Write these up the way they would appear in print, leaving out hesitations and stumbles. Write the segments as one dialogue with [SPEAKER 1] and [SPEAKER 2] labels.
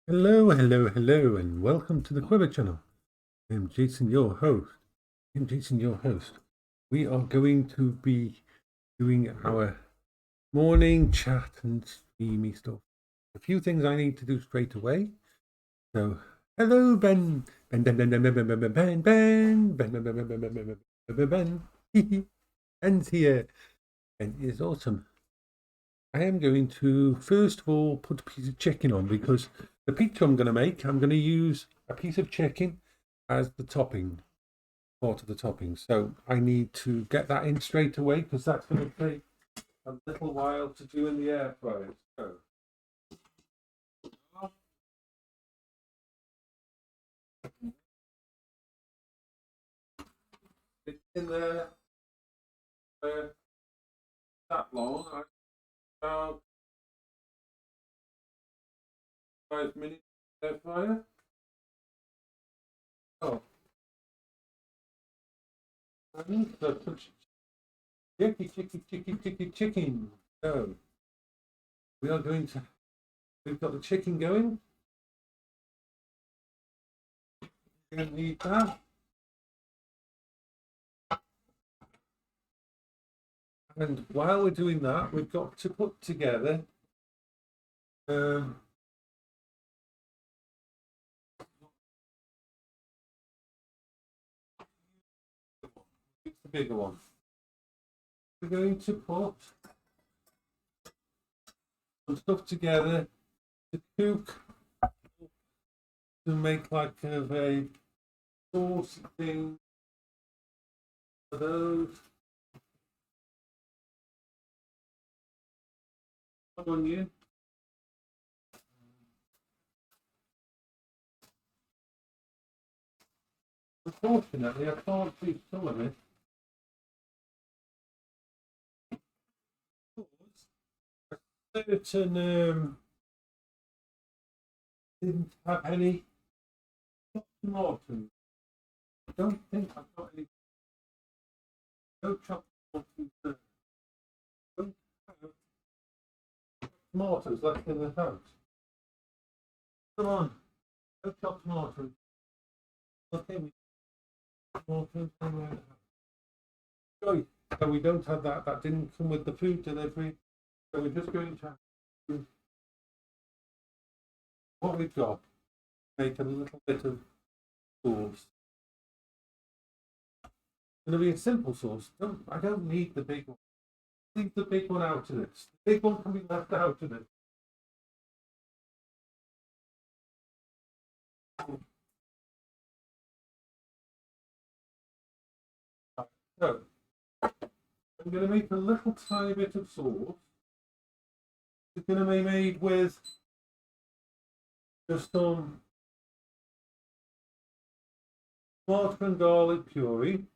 [SPEAKER 1] Hello, hello, hello, and welcome to the Quiver channel. I'm Jason, your host. We are going to be doing our morning chat and streamy stuff. A few things I need to do straight away. So, hello, Ben. Ben. Ben's here. Ben is awesome. I am going to, first of all, put a piece of chicken on because the pizza I'm going to make, I'm going to use a piece of chicken as the topping, part of the topping. So I need to get that in straight away because that's going to take a little while to do in the air fryer. So it's in there that long, about 5 minutes air fryer. Oh, I need to put chicken. So we are going to, we've got the chicken going. We're going to need that. And while we're doing that, we've got to put together it's the bigger one. We're going to put some stuff together to cook, to make like kind of a sauce thing for those. Onion. Unfortunately, I can't see some of it. Certain didn't have any tomatoes. I don't think I've got any. No chopped tomatoes. Don't have tomatoes left in the house. Come on, no chopped tomatoes. Okay, tomatoes somewhere in the house. Joy. So we don't have that. That didn't come with the food delivery. So we're just going to have what we've got. Make a little bit of sauce. It's going to be a simple sauce. I don't need the big one. Leave the big one out of this. The big one can be left out of it. So I'm going to make a little tiny bit of sauce. It's going to be made with just some tomato and garlic puree.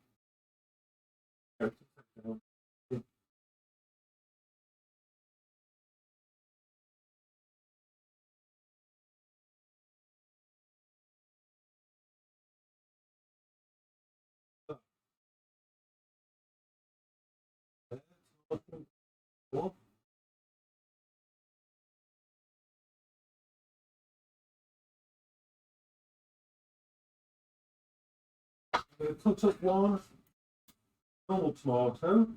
[SPEAKER 1] Cut up one normal tomato.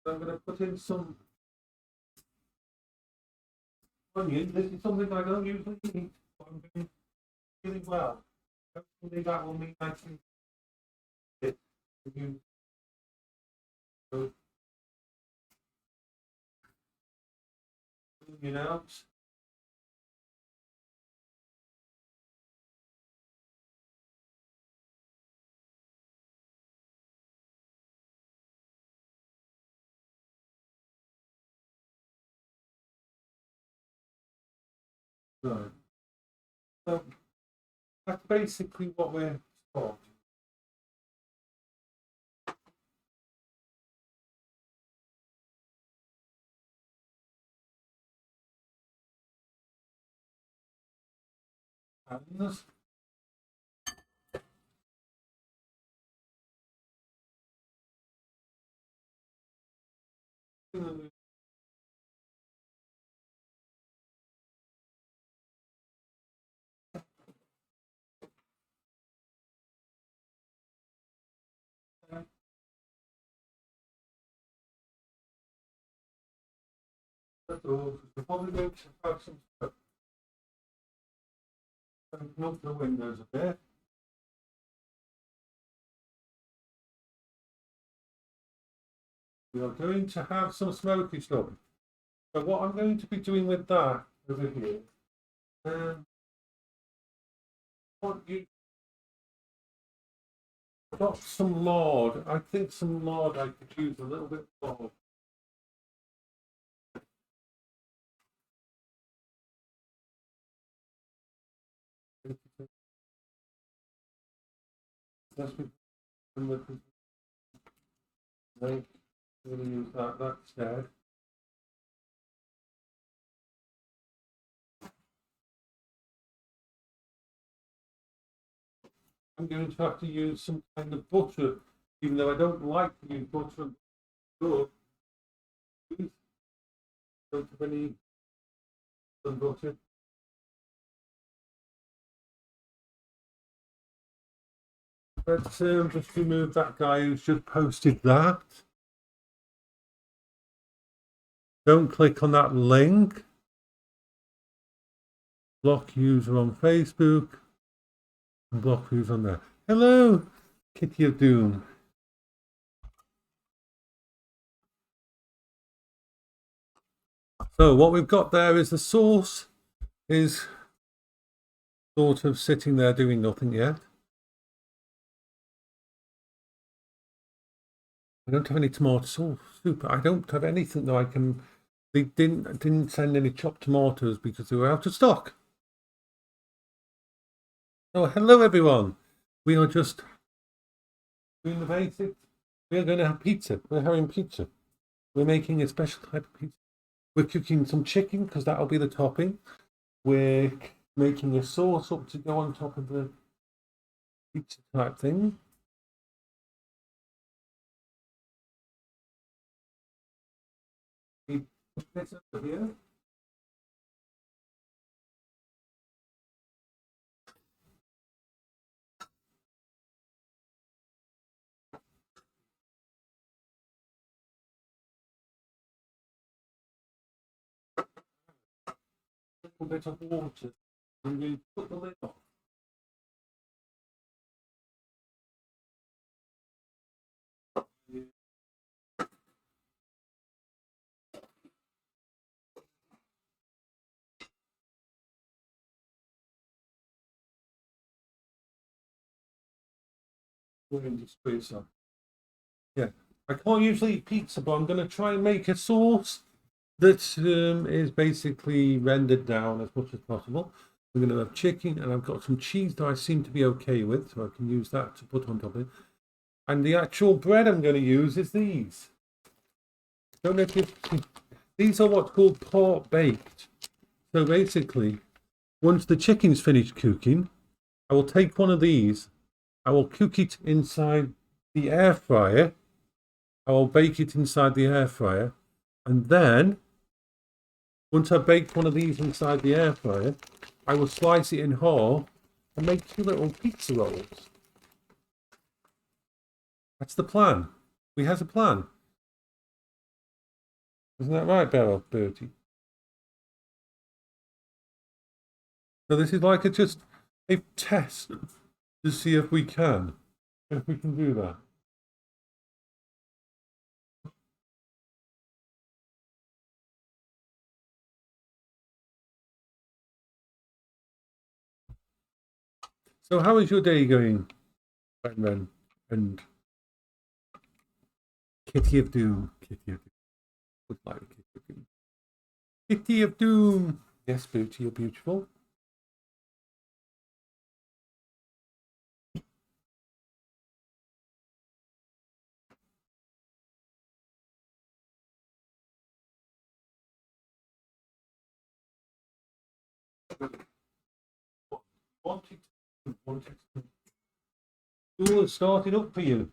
[SPEAKER 1] I'm going to put in some onion. This is something I don't usually eat, but I'm doing really well. Hopefully that will mean I can get you. Onion out. Right. So that's basically what we're starting. hands. That's all. We're probably going to have some stuff. Open up the windows a bit. We are going to have some smoky stuff. So what I'm going to be doing with that over here, what you got some lard. I think some lard I could use a little bit more. That's what I'm going to use that instead. I'm going to have to use some kind of butter, even though I don't like to use butter. Good. Don't have any butter. Let's just remove that guy who's just posted that. Don't click on that link. Block user on Facebook. And block who's on there. Hello, Kitty of Doom. So what we've got there is the sauce is sort of sitting there doing nothing yet. I don't have any tomato sauce soup. I don't have anything that I can. They didn't send any chopped tomatoes because they were out of stock. Oh, hello everyone. We are just doing the basics. We are going to have pizza. We're having pizza. We're making a special type of pizza. We're cooking some chicken because that'll be the topping. We're making a sauce up to go on top of the pizza type thing. This over here. A little bit of water. And we put the lid on. We're going to squeeze some. Yeah, I can't usually eat pizza, but I'm going to try and make a sauce that is basically rendered down as much as possible. We're going to have chicken, and I've got some cheese that I seem to be okay with, so I can use that to put on top of it. And the actual bread I'm going to use is these. Don't know if these are what's called pork baked. So basically, once the chicken's finished cooking, I will take one of these. I will cook it inside the air fryer. I will bake it inside the air fryer. And then, once I've baked one of these inside the air fryer, I will slice it in half and make 2 little pizza rolls. That's the plan. We have a plan. Isn't that right, Bertie? So this is like just a test to see if we can do that. So how is your day going, Batman and Kitty of Doom? Kitty of Doom. Would like Kitty of Doom. Kitty of Doom. Yes, Booty, you're beautiful. wanted to. School has started up for you.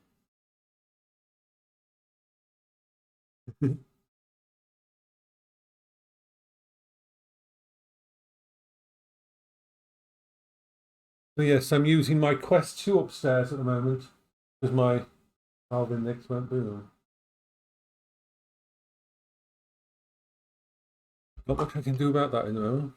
[SPEAKER 1] So yes, I'm using my Quest 2 upstairs at the moment because my Alvin next won't boom. Not much I can do about that in the moment.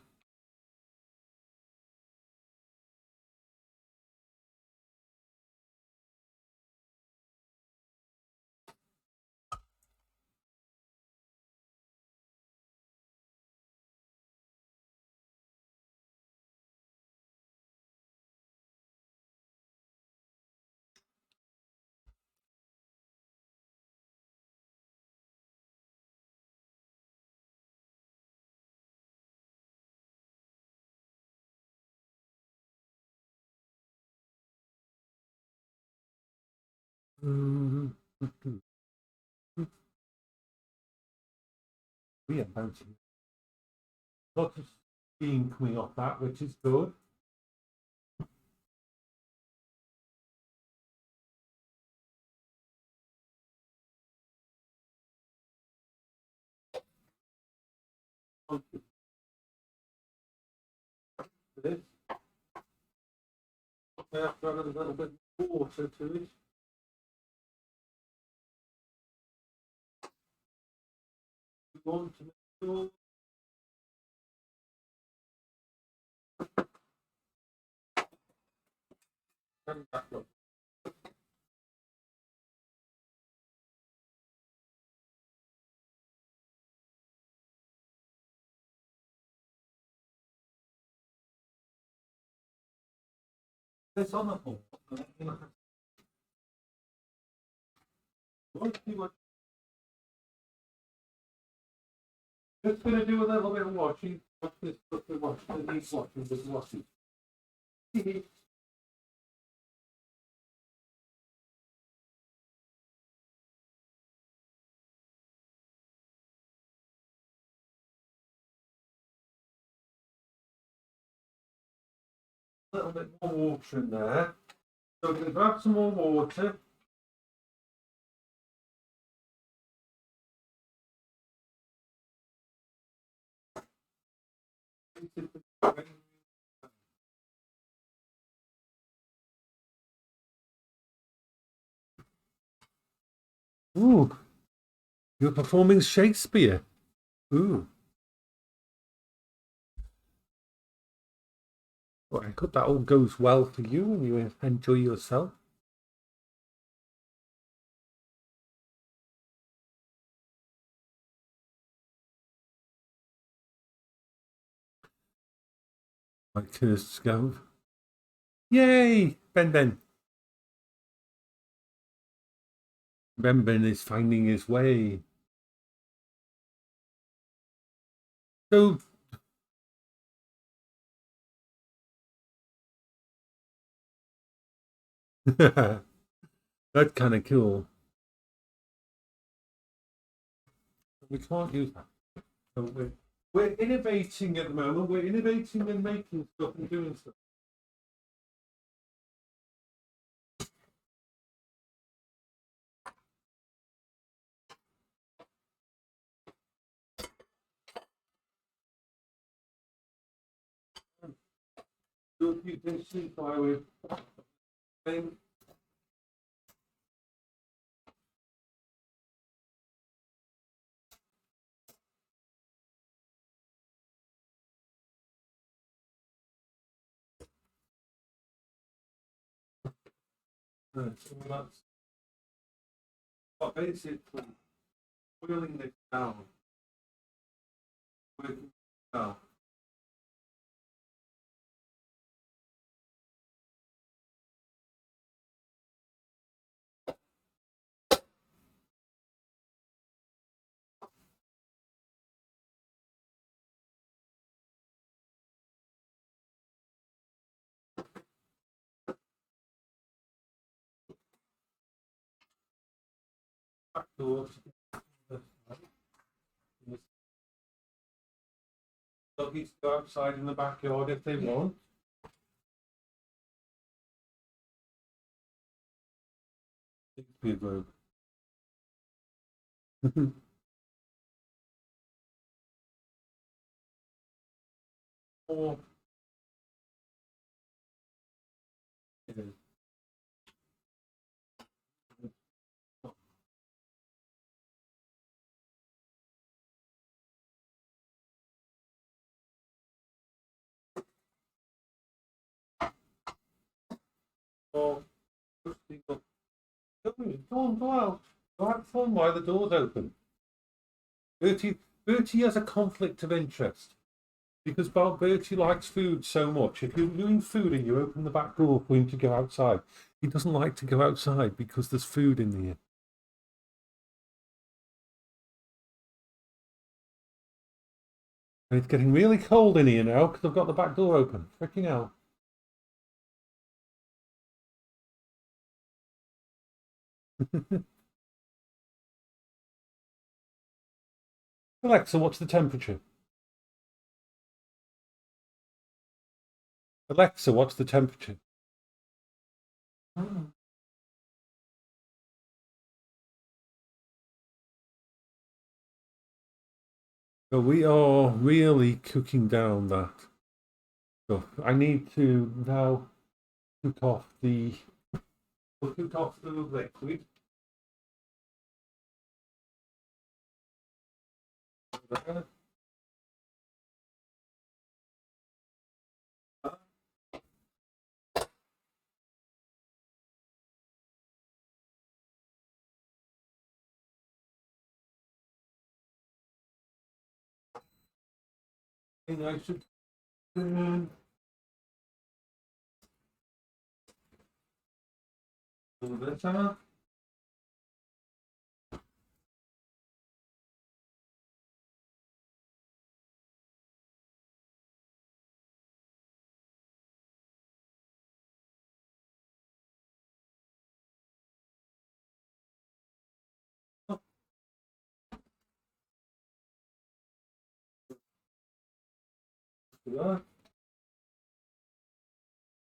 [SPEAKER 1] We are bouncing. Lots of steam coming off that, which is good. This. I have to add a little bit of water to it. We want to make sure that look. This on the whole. Just going to do a little bit of washing. Watch this stuff we watch. It needs watching, just washing. A little bit more water in there. So we're going to grab some more water. Ooh, you're performing Shakespeare. Ooh. Well, I hope that all goes well for you and you enjoy yourself. My cursed scove. Yay! Ben Ben. Ben Ben is finding his way. So that's kind of cool. We can't use that. So we're innovating at the moment. We're innovating and making stuff and doing stuff. So you can see why we're saying. So that's what basically boiling this down. Working down. Back towards doggies go outside in the backyard if they want. Shakespeare Grove. Or, yeah. Or, go on, go out. Go have fun while the door's open. Bertie has a conflict of interest because Bertie likes food so much. If you're doing food and you open the back door for him to go outside, he doesn't like to go outside because there's food in there. And it's getting really cold in here now because I've got the back door open. Freaking hell. Alexa, what's the temperature? Alexa, what's the temperature? So we are really cooking down that stuff. I need to now cook off the liquid. And I should turn a little bit on.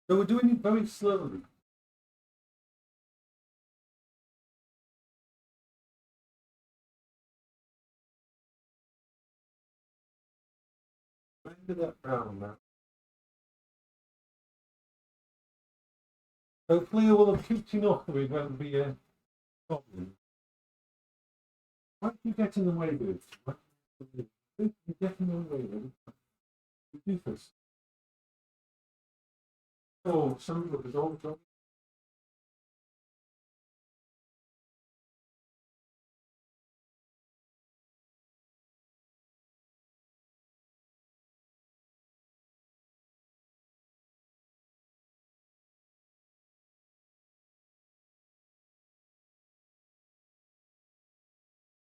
[SPEAKER 1] So we're doing it very slowly. Render that down now. Hopefully it will have cooked enough that it won't be a problem. Why do you get in the way, dude? You get in the way, dude. You do this. Oh, some of the old job.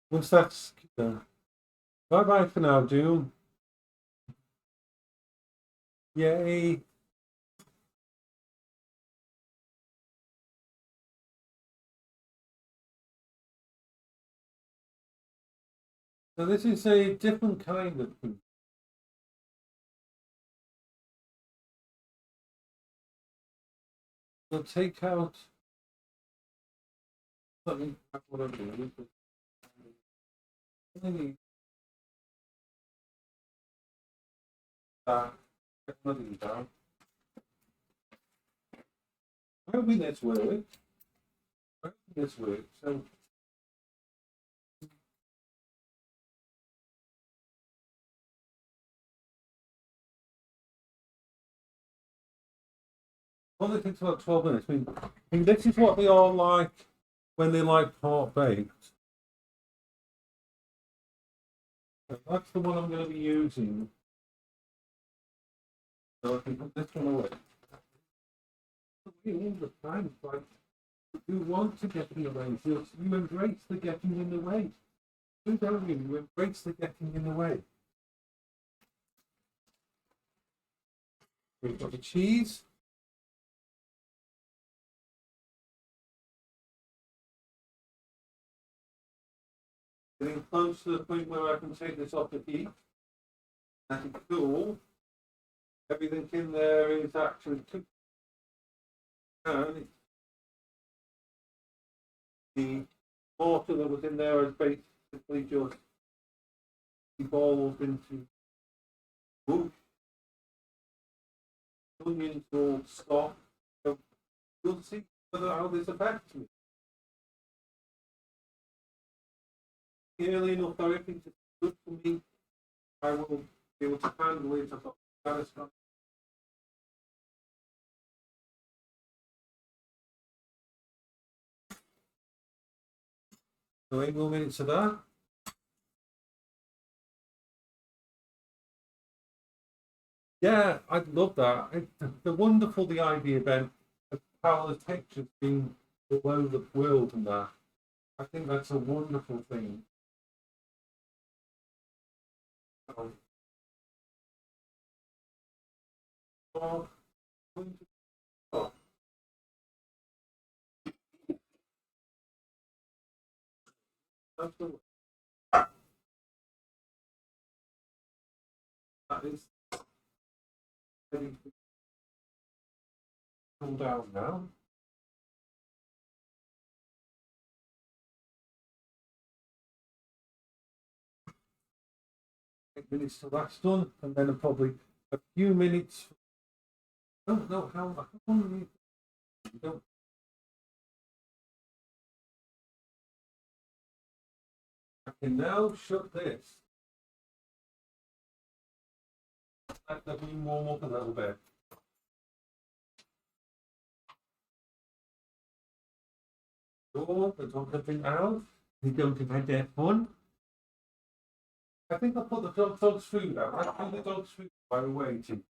[SPEAKER 1] Once that's done. Bye bye for now, Doom. Yay. So this is a different kind of food. We'll take out something. What I'm doing. Get one of these down. Hopefully this works. Hopefully this works. So only takes about 12 minutes. I mean, this is what they are like when they're like part baked. So that's the one I'm going to be using. So I can put this one away. All the time, like, you want to get in the way. You embrace the getting in the way. You don't mean you embrace the getting in the way. We've got the cheese. Getting close to the point where I can take this off the heat. And it's cool. Everything in there is actually cooked. And The water that was in there has basically just evolved into mush. Onions all stop. So we'll see how this affects me. Early enough, I think it's good for me. I will be able to handle it. I've got satisfaction. So 8 more minutes of that. Yeah, I love that. The wonderful the idea about Paola's textures being all over the world and that. I think that's a wonderful thing. Oh, oh. Absolutely. That is ready to cool down now. 8 minutes till that's done, and then probably a few minutes. I don't know how long you don't. I can now shut this. Let the room warm up a little bit. Oh, the dogs have been out. They don't have had their fun. I think I'll put the dog's food out. Let's do the dog's food while we're waiting.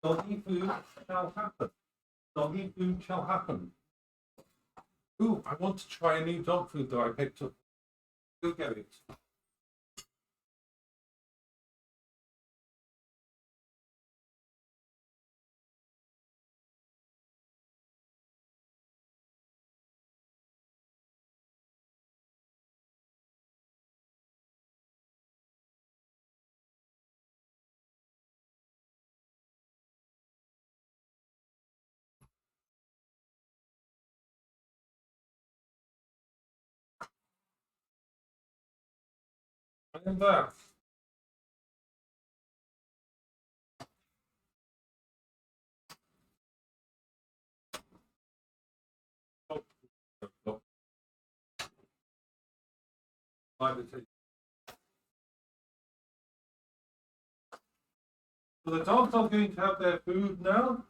[SPEAKER 1] Doggy food shall happen. Doggy food shall happen. Ooh, I want to try a new dog food that I picked up. Go get it. I am back. Oh, no. So the dogs are going to have their food now.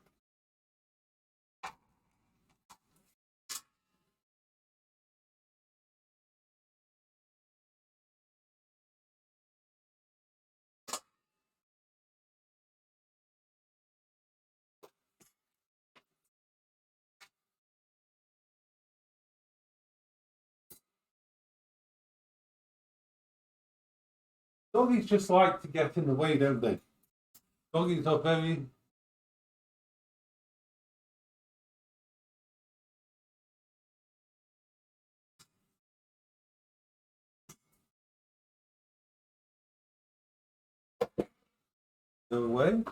[SPEAKER 1] Doggies just like to get in the way, don't they? Doggies are very. Go away.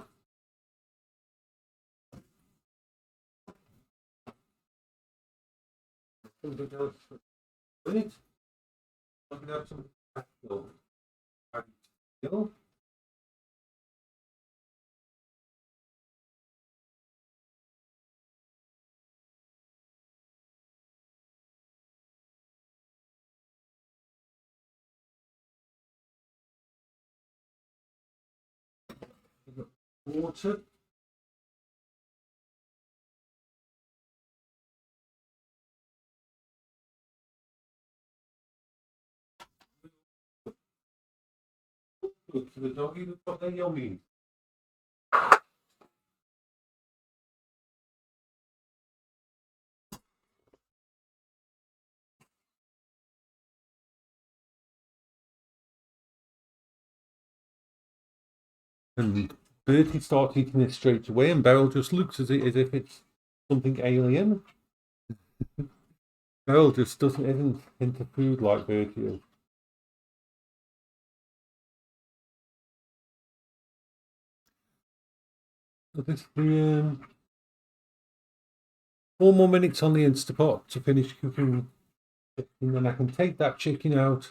[SPEAKER 1] Something else. Wait. Looking at some. Azeal. Water. Good for the doggy. They've got their yummy. And Bertie starts eating it straight away, and Beryl just looks at it as if it's something alien. Beryl just isn't into food like Bertie is. So this the 4 more minutes on the Instapot to finish cooking and then I can take that chicken out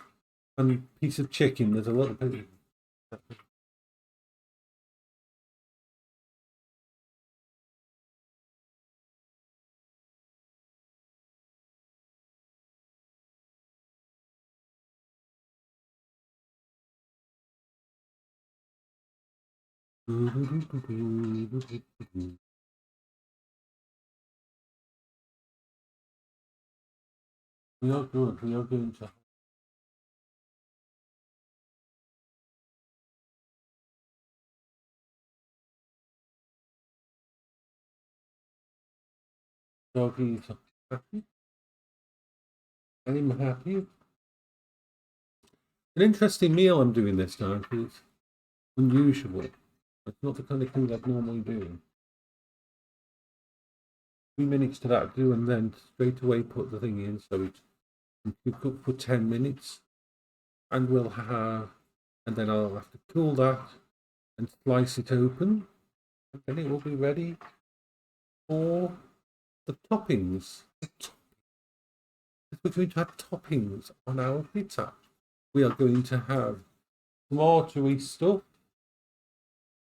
[SPEAKER 1] and piece of chicken. There's a little bit. We are good. We are going to. Doggies are happy. I'm happy. An interesting meal I'm doing this time because it's unusual. It's not the kind of thing I'd normally do. 3 minutes to that do, and then straight away put the thing in so it can cook up for 10 minutes. And we'll have, and then I'll have to cool that and slice it open. And then it will be ready for the toppings. We're going to have toppings on our pizza. We are going to have tomatoey stuff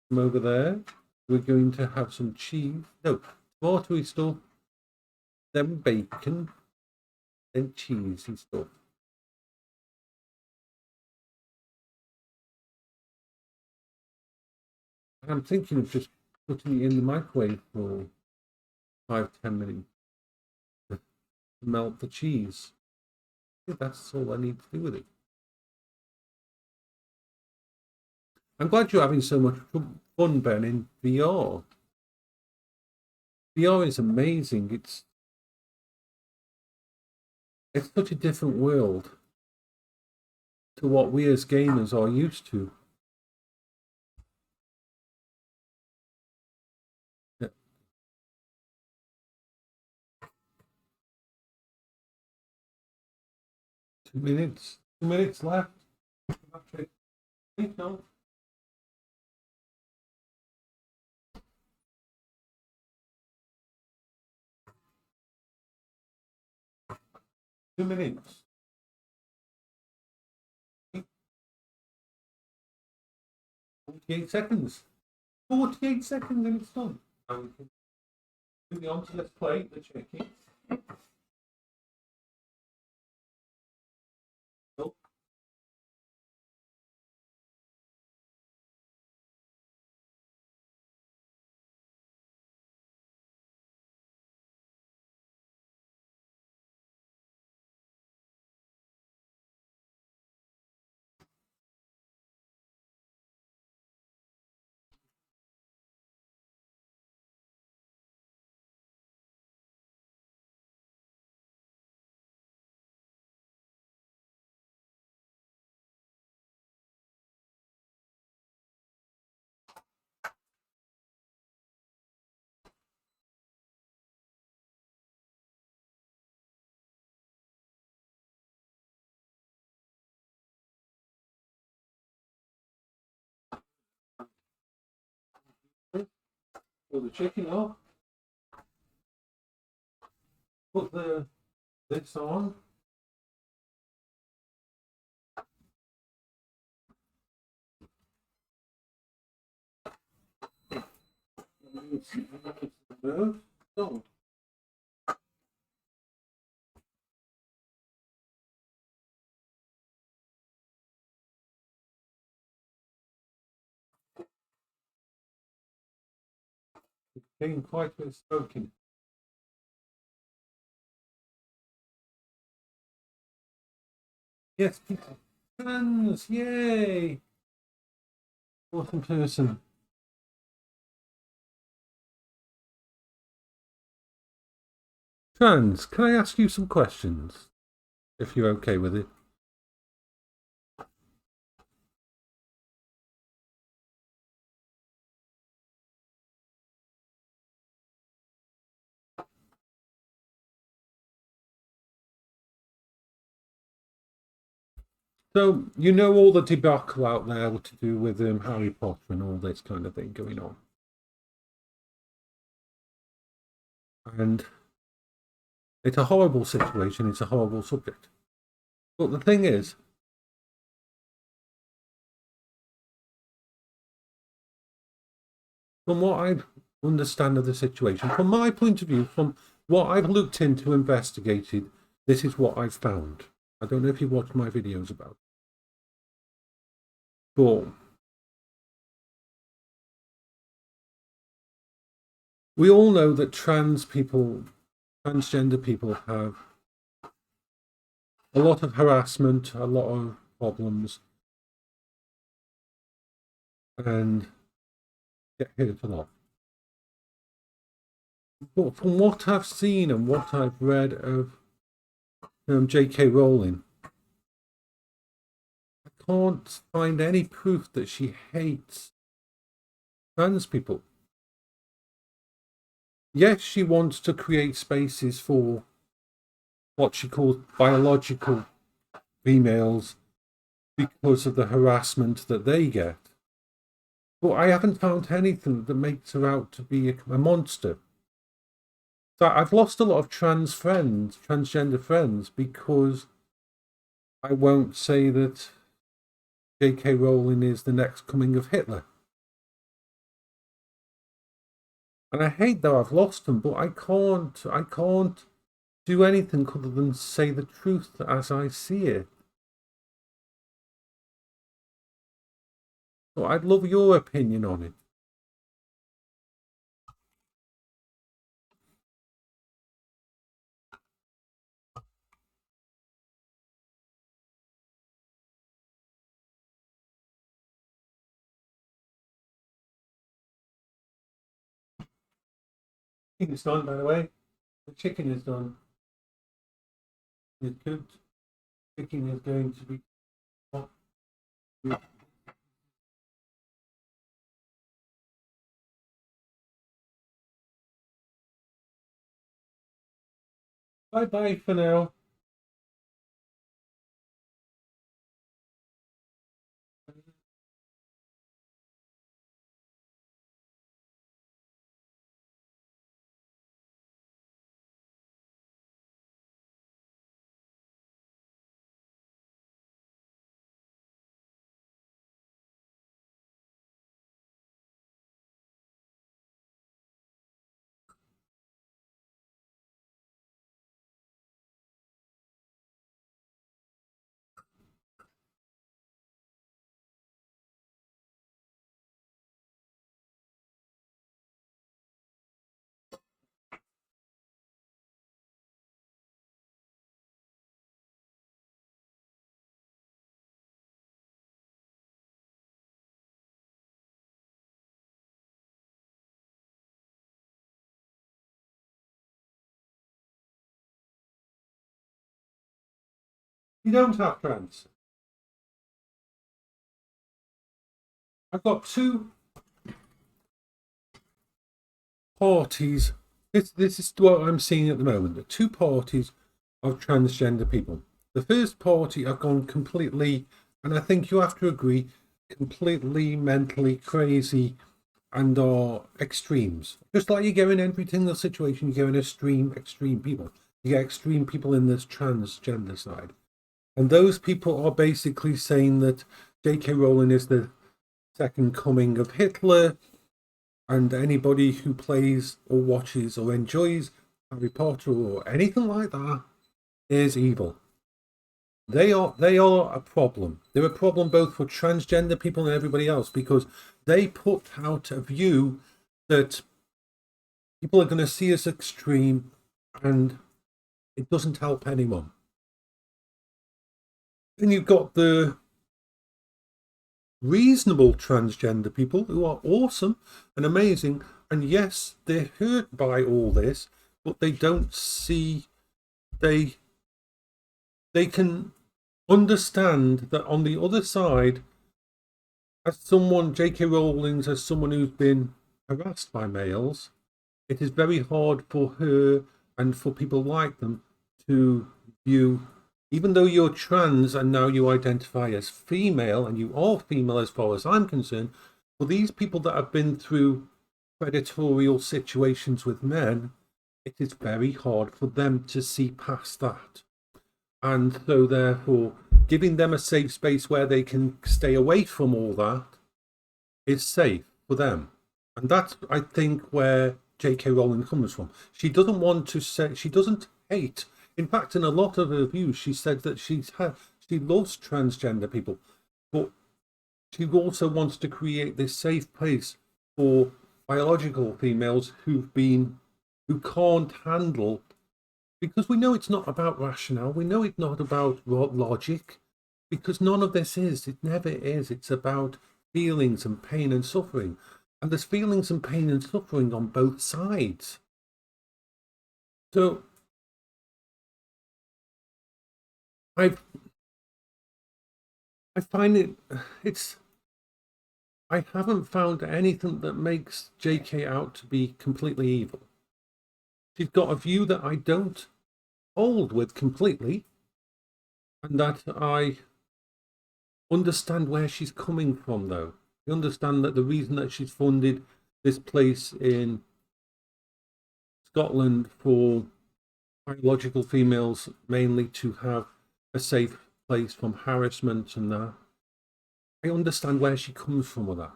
[SPEAKER 1] from over there. We're going to have some cheese. No, tomatoey stuff, then bacon, then cheese and stuff. And I'm thinking of just putting it in the microwave for 5-10 minutes to melt the cheese. I think that's all I need to do with it. I'm glad you're having so much fun, Ben, in VR. VR is amazing. It's such a different world to what we as gamers are used to. Yeah. 2 minutes. 2 minutes left. Okay. No. 2 minutes. 48 seconds. 48 seconds and it's done. And we can move on to let's play the chicken. Oh. Pull the chicken off. Put this on. So. It's getting quite a bit of smoking. Yes, people. Fans, yay! Awesome person. Trans, can I ask you some questions? If you're okay with it. So, you know all the debacle out there to do with Harry Potter and all this kind of thing going on. And It's a horrible situation. It's a horrible subject. But the thing is, from what I understand of the situation, from my point of view, from what I've looked into, investigated, this is what I've found. I don't know if you've watched my videos about it. But we all know that trans people, transgender people have a lot of harassment, a lot of problems, and get hit a lot. But from what I've seen and what I've read of J.K. Rowling, I can't find any proof that she hates trans people. Yes, she wants to create spaces for what she calls biological females because of the harassment that they get. But I haven't found anything that makes her out to be a monster. So I've lost a lot of transgender friends, because I won't say that J.K. Rowling is the next coming of Hitler. And I hate that I've lost them, but I can't do anything other than say the truth as I see it. So I'd love your opinion on it. It's done, by the way. The chicken is done. It's cooked. Chicken is going to be hot. Bye bye for now. You don't have trans. I've got two parties. This is what I'm seeing at the moment. The two parties of transgender people. The first party have gone completely, and I think you have to agree, completely mentally crazy and are extremes. Just like you go in every single situation, you go in extreme people. You get extreme people in this transgender side. And those people are basically saying that J.K. Rowling is the second coming of Hitler, and anybody who plays or watches or enjoys Harry Potter or anything like that is evil. They are a problem. They're a problem both for transgender people and everybody else, because they put out a view that people are going to see as extreme, and it doesn't help anyone. Then you've got the reasonable transgender people who are awesome and amazing, and yes, they're hurt by all this, but they don't see, they can understand that on the other side, as someone, J.K. Rowling, as someone who's been harassed by males, it is very hard for her and for people like them to view, even though you're trans and now you identify as female, and you are female as far as I'm concerned, for these people that have been through predatorial situations with men, it is very hard for them to see past that. And so therefore, giving them a safe space where they can stay away from all that is safe for them. And that's, I think, where J.K. Rowling comes from. She doesn't want to say, she doesn't hate. In fact, in a lot of her views, she said that she loves transgender people, but she also wants to create this safe place for biological females who can't handle, because we know it's not about rationale, we know it's not about logic, because none of this is, it never is. It's about feelings and pain and suffering. And there's feelings and pain and suffering on both sides. So I find I haven't found anything that makes JK out to be completely evil. She's got a view that I don't hold with completely, and that I understand where she's coming from, though. I understand that the reason that she's funded this place in Scotland for biological females, mainly to have a safe place from harassment and that, I understand where she comes from with that.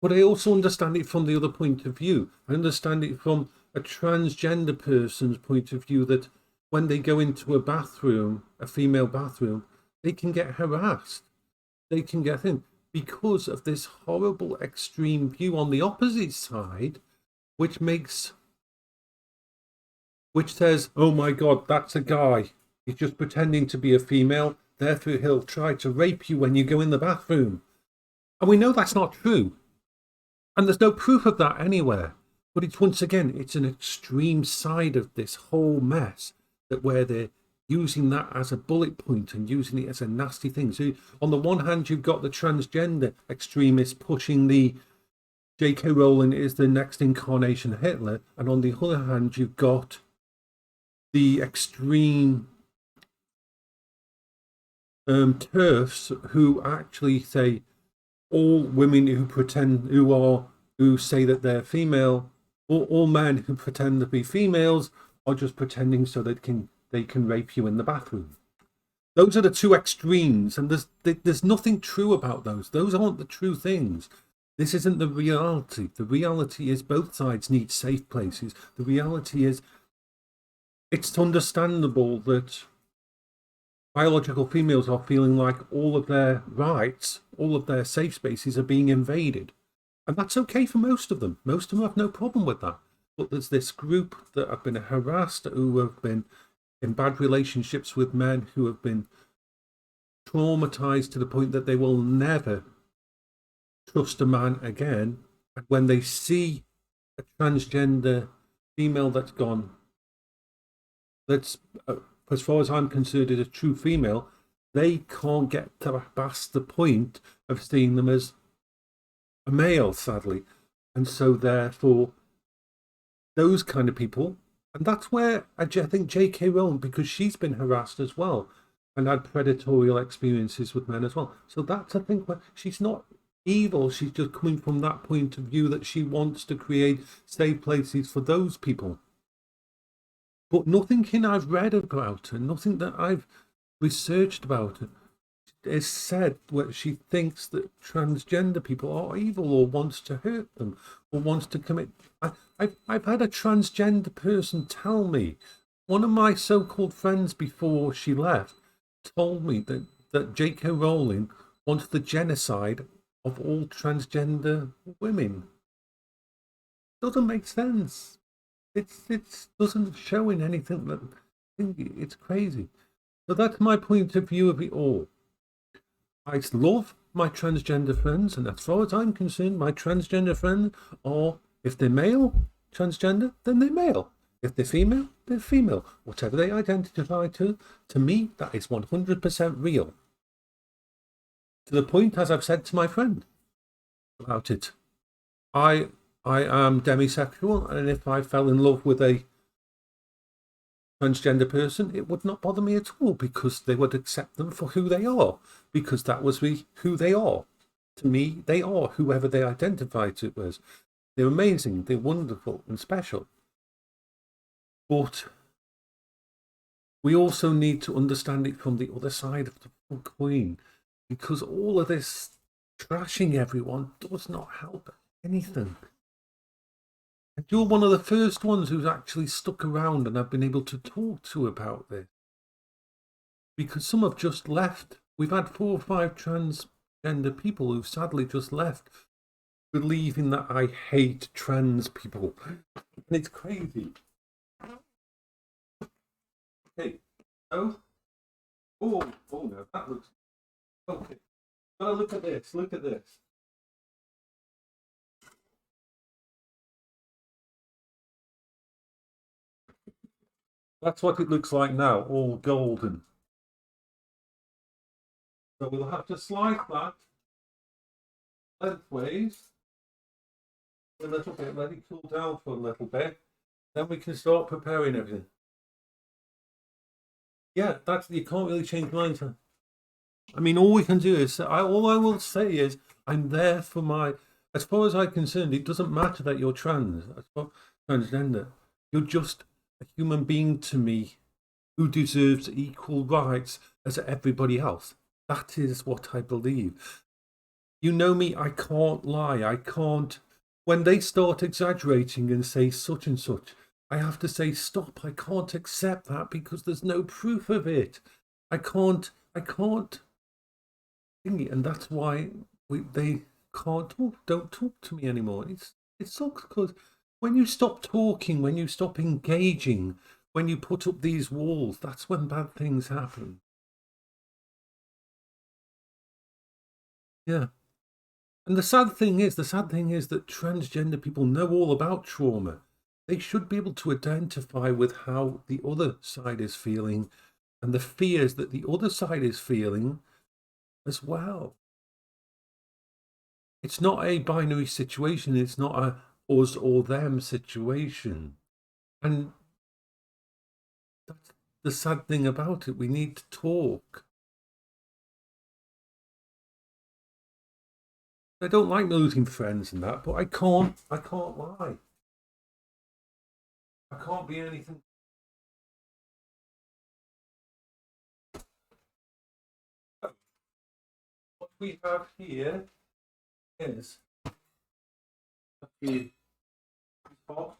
[SPEAKER 1] But I also understand it from the other point of view. I understand it from a transgender person's point of view, that when they go into a bathroom, a female bathroom, they can get harassed. They can get in because of this horrible extreme view on the opposite side, which says, oh my God, that's a guy. He's just pretending to be a female. Therefore, he'll try to rape you when you go in the bathroom. And we know that's not true. And there's no proof of that anywhere. But it's, once again, it's an extreme side of this whole mess, that where they're using that as a bullet point and using it as a nasty thing. So on the one hand, you've got the transgender extremists pushing the J.K. Rowling is the next incarnation of Hitler. And on the other hand, you've got the extreme TERFs who actually say all women who say that they're female, or all men who pretend to be females are just pretending so that they can rape you in the bathroom. Those are the two extremes, and there's nothing true about those. Those aren't the true things. This isn't the reality. The reality is both sides need safe places. The reality is it's understandable that biological females are feeling like all of their rights, all of their safe spaces are being invaded. And that's okay for most of them. Most of them have no problem with that. But there's this group that have been harassed, who have been in bad relationships with men, who have been traumatized to the point that they will never trust a man again. And when they see a transgender female that's as far as I'm concerned, is a true female, they can't get past the point of seeing them as a male, sadly. And so therefore, those kind of people, and that's where I think J.K. Rowling, because she's been harassed as well and had predatory experiences with men as well. So that's, I think, where she's not evil. She's just coming from that point of view that she wants to create safe places for those people. But nothing I've read about her, nothing that I've researched about her, is said where she thinks that transgender people are evil or wants to hurt them or wants to commit. I've had a transgender person tell me, one of my so-called friends before she left told me that J.K. Rowling wants the genocide of all transgender women. Doesn't make sense. It doesn't show in anything that it's crazy. So that's my point of view of it all. I love my transgender friends, and as far as I'm concerned, my transgender friends are, if they're male, transgender, then they're male. If they're female, they're female. Whatever they identify to me, that is 100% real. To the point, as I've said to my friend about it, I am demisexual, and if I fell in love with a transgender person, it would not bother me at all, because they would accept them for who they are, because that was who they are. To me, they are whoever they identify to as. They're amazing, they're wonderful and special. But we also need to understand it from the other side of the coin, because all of this trashing everyone does not help anything. And you're one of the first ones who's actually stuck around and I've been able to talk to about this. Because some have just left. We've had 4 or 5 transgender people who've sadly just left, believing that I hate trans people. And it's crazy. Okay, so, oh no, that looks, okay. Oh, look at this, look at this. That's what it looks like now, all golden. So we'll have to slice that lengthways a little bit, let it cool down for a little bit. Then we can start preparing everything. Yeah, that's, you can't really change minds. I mean, all we can do is, all I will say is, I'm there for my, as far as I'm concerned, it doesn't matter that you're transgender. You're just a human being to me who deserves equal rights as everybody else. That is what I believe. You know me, I can't lie. I can't, when they start exaggerating and say such and such, I have to say, stop, I can't accept that because there's no proof of it. I can't think it, and that's why they can't talk, don't talk to me anymore. It sucks because when you stop talking, when you stop engaging, when you put up these walls, that's when bad things happen. Yeah. And the sad thing is that transgender people know all about trauma. They should be able to identify with how the other side is feeling and the fears that the other side is feeling as well. It's not a binary situation. It's not a us or them situation. And that's the sad thing about it. We need to talk. I don't like losing friends and that, but I can't lie. I can't be anything. What we have here is the pot.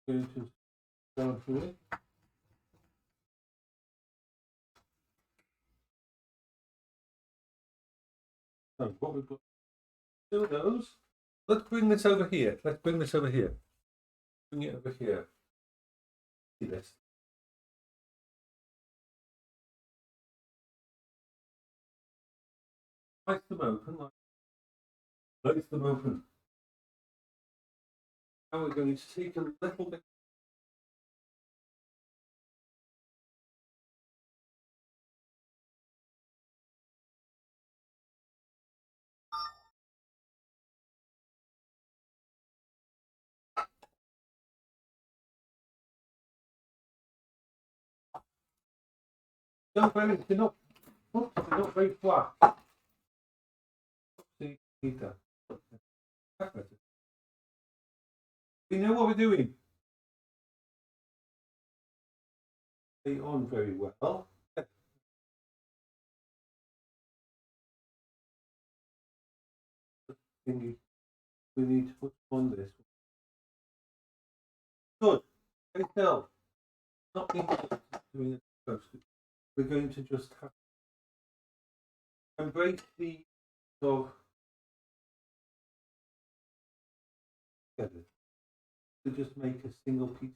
[SPEAKER 1] Going to go here. So what we've got, 2 of those. Let's bring this over here. Bring it over here. See this. Slice them open. Slice them open. Now we're going to take a little bit. They're not very flat. So you need that. We know what we're doing. They on very well. We need to put on this. Good. Very still. Not doing it supposed to. We're going to just have to embrace the dog together to just make a single piece.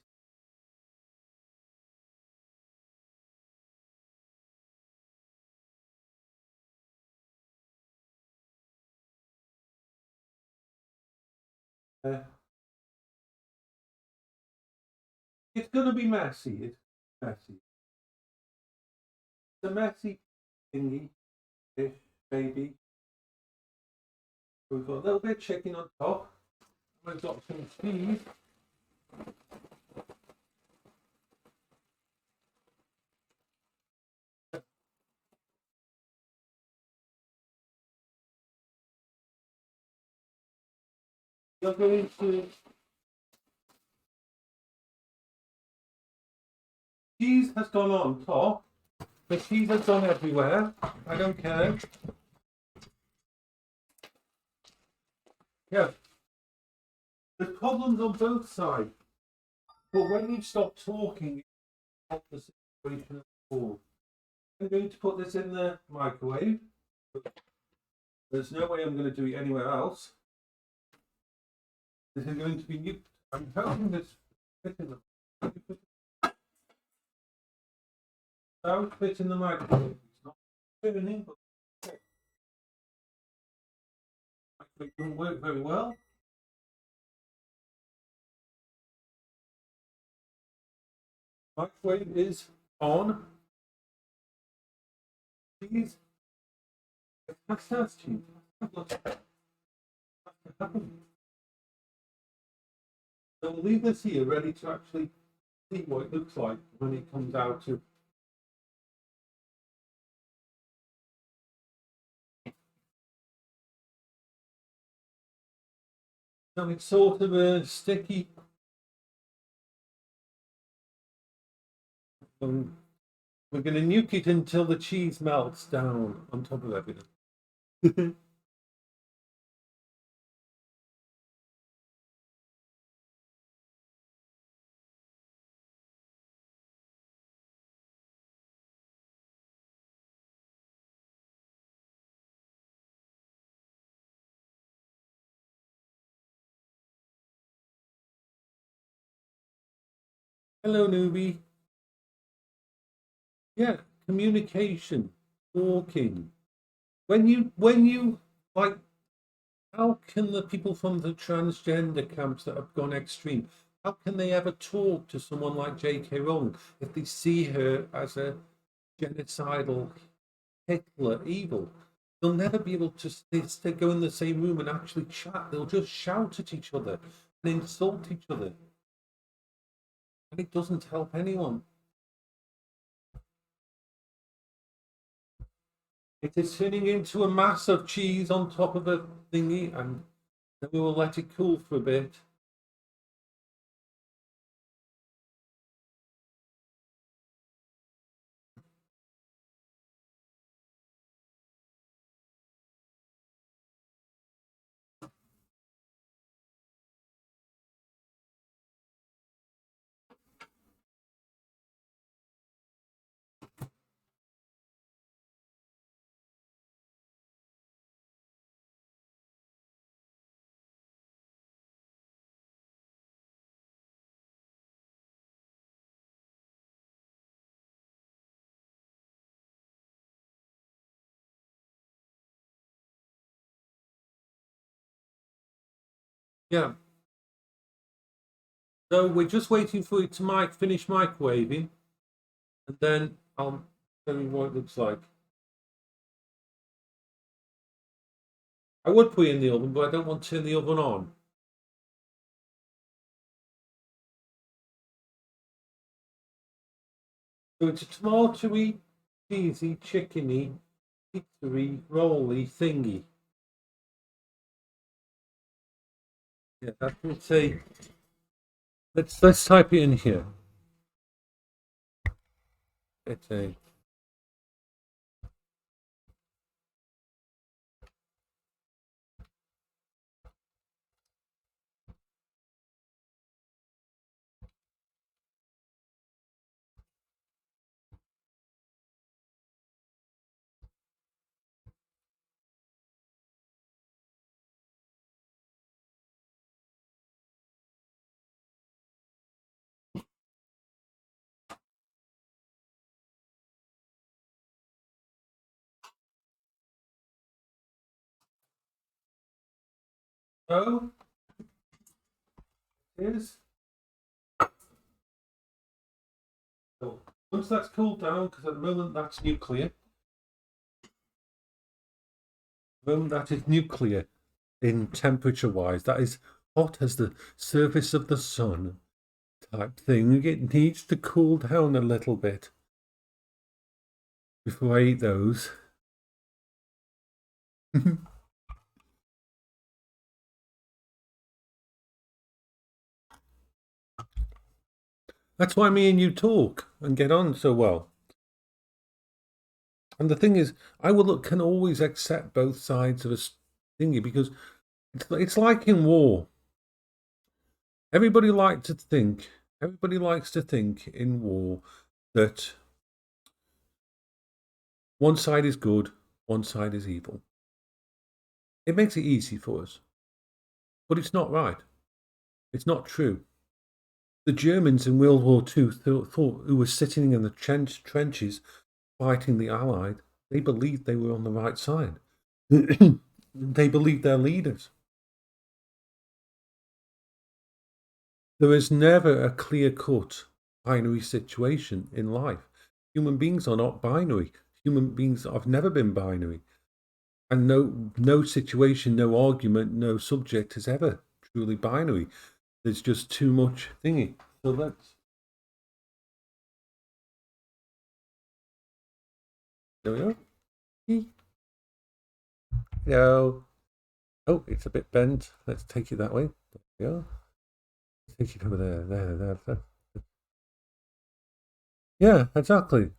[SPEAKER 1] It's going to be messy. It's messy. It's a messy thingy, dish, baby. We've got a little bit of chicken on top. We've got some cheese. You're going to cheese has gone on top. The cheese has gone everywhere. I don't care. Yeah. There's problems on both sides. But when you stop talking, you stop the situation at all. I'm going to put this in the microwave. There's no way I'm going to do it anywhere else. This is going to be new. I'm hoping this fit in the fit in the microwave. It's not turning, but the microwave doesn't work very well. Microwave is on. Cheese. That's cheese. So we'll leave this here ready to actually see what it looks like when it comes out to. So it's sort of a sticky. We're going to nuke it until the cheese melts down on top of everything. Hello, newbie. Yeah, communication, talking. When you like, how can the people from the transgender camps that have gone extreme, how can they ever talk to someone like J.K. Rowling if they see her as a genocidal Hitler evil? They'll never be able to go in the same room and actually chat. They'll just shout at each other and insult each other. And it doesn't help anyone. It is turning into a mass of cheese on top of a thingy, and then we will let it cool for a bit. Yeah. So we're just waiting for it to finish microwaving, and then I'll show you what it looks like. I would put it in the oven, but I don't want to turn the oven on. So it's a tomatoey, cheesy, chickeny, pizzery, rolly thingy. Yeah, that's what say. Let's type it in here. It's a so is. So once that's cooled down, because at the moment that's nuclear. At the moment that is nuclear in temperature wise. That is hot as the surface of the sun type thing. It needs to cool down a little bit before I eat those. That's why me and you talk and get on so well. And the thing is, can always accept both sides of a thingy, because it's like in war. Everybody likes to think in war that one side is good, one side is evil. It makes it easy for us, but it's not right. It's not true. The Germans in World War II thought who were sitting in the trenches fighting the Allied, they believed they were on the right side. They believed their leaders. There is never a clear-cut binary situation in life. Human beings are not binary. Human beings have never been binary. And no situation, no argument, no subject is ever truly binary. There's just too much thingy. So let's... There we go. Hello. Oh, it's a bit bent. Let's take it that way. There we go. Take it over there. There. Yeah, exactly.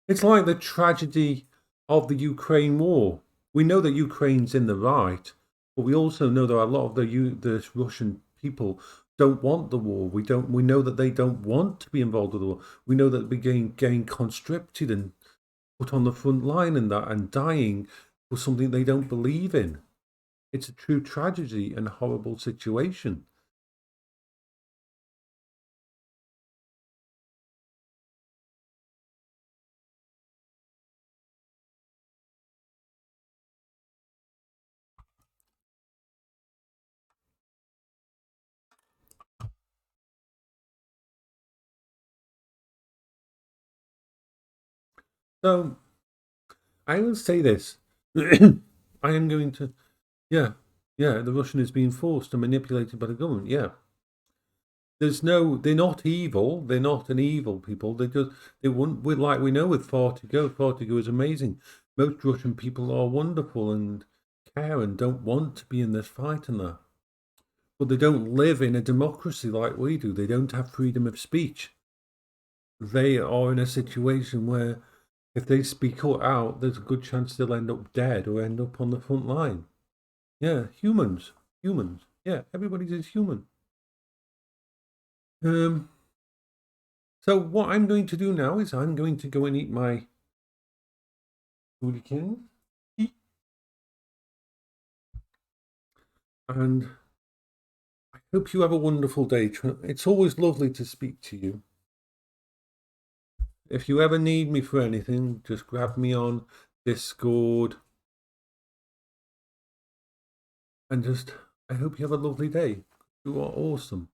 [SPEAKER 1] It's like the tragedy of the Ukraine war. We know that Ukraine's in the right, but we also know that a lot of the Russian people don't want the war. We know that they don't want to be involved with the war. We know that they're getting conscripted and put on the front line and dying for something they don't believe in. It's a true tragedy and horrible situation. So I will say this. I am going to, yeah, the Russian is being forced and manipulated by the government. Yeah. They're not evil. They're not an evil people. They wouldn't, like we know with Fartigo. Fartigo is amazing. Most Russian people are wonderful and care and don't want to be in this fight and that. But they don't live in a democracy like we do. They don't have freedom of speech. They are in a situation where if they speak out, there's a good chance they'll end up dead or end up on the front line. Yeah, humans. Yeah, everybody is human. So what I'm going to do now is I'm going to go and eat my hooligans. And I hope you have a wonderful day. It's always lovely to speak to you. If you ever need me for anything, just grab me on Discord. And I hope you have a lovely day. You are awesome.